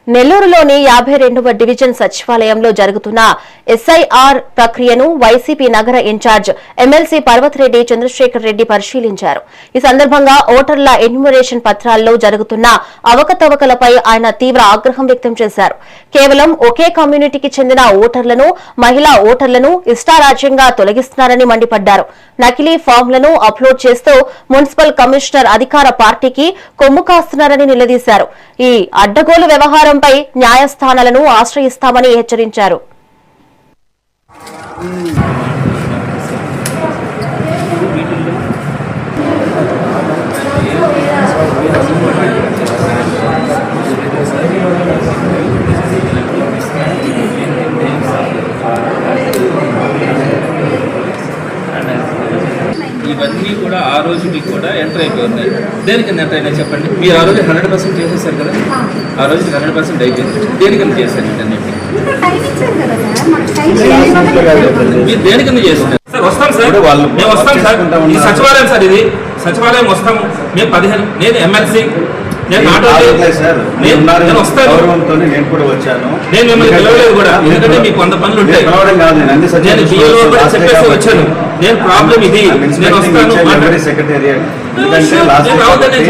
నెల్లూరులోని 52వ డివిజన్ సచివాలయంలో జరుగుతున్న ఎస్ఐఆర్ ప్రక్రియను వైసీపీ నగర ఇన్ఛార్జ్ ఎమ్మెల్సీ పర్వతరెడ్డి చంద్రశేఖర్ రెడ్డి పరిశీలించారు. ఈ సందర్భంగా ఓటర్ల ఎన్యూమరేషన్ పత్రాల్లో జరుగుతున్న అవకతవకలపై ఆయన తీవ్ర ఆగ్రహం వ్యక్తం చేశారు. కేవలం ఒకే కమ్యూనిటీకి చెందిన ఓటర్లను, మహిళా ఓటర్లను ఇష్టారాజ్యంగా తొలగిస్తున్నారని మండిపడ్డారు. నకిలీ ఫామ్లను అప్లోడ్ చేస్తూ మున్సిపల్ కమిషనర్ అధికార పార్టీకి కొమ్ము కాస్తున్నారని నిలదీశారు. ఈ అడ్డగోలు వ్యవహారంపై న్యాయస్థానాలను ఆశ్రయిస్తామని హెచ్చరించారు. ఇవన్నీ కూడా ఆ రోజుకి కూడా ఎంటర్ అయిపోయి దేనికి ఎంటర్ అయినా చెప్పండి. మీరు ఆ రోజు 100% చేసేసారు కదా, ఆ రోజు 100% అయిపోయింది. దేనికన్నా చేశారు ఇంటర్నెట్? మీరు దేనికన్నా చేస్తున్నారు సార్? వస్తాం సార్, మేము వస్తాం సార్. ఈ సచివాలయం సార్, ఇది సచివాలయం వస్తాము మేము. 15 నేను ఎమ్మెల్సీ, నేను వస్తాను. నేను కూడా వచ్చాను. నేను మిమ్మల్ని పిలవలేదు కూడా, ఎందుకంటే మీకు 100 పనులు ఉంటాయి. నేను బిఏఓ కూడా చెప్పేసి వచ్చాను. నేను ప్రాబ్లం ఇది, నేను వస్తాను. సెక్రటేరియట్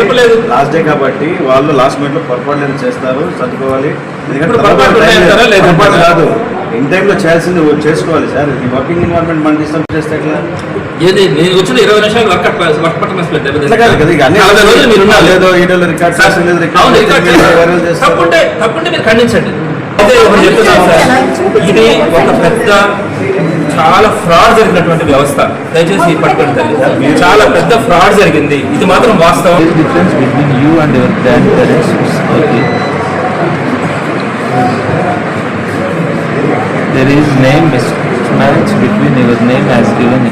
చెప్పలేదు. లాస్ట్ డే కాబట్టి వాళ్ళు లాస్ట్ మినిట్ లో పొరపాటు చేస్తారు, చదువుకోవాలి. కాదు, ఇన్ టైమ్ లో చేయాల్సింది చేసుకోవాలి సార్. ఈ వర్కింగ్ ఎన్వైరన్మెంట్ మనం డిస్టర్బ్ చేస్తే ఏది నేను వచ్చిన 20 నిమిషాలు వర్క్ పట్టమని తప్పుంటే మీరు ఖండించండి. ఇది ఒక పెద్ద చాలా ఫ్రాడ్ జరిగినటువంటి వ్యవస్థ. దయచేసి పట్టుకోండి తల్లి, చాలా పెద్ద ఫ్రాడ్ జరిగింది. ఇది మాత్రం వాస్తవం. Difference between you and your grand parents. There is name mismatch between your name as given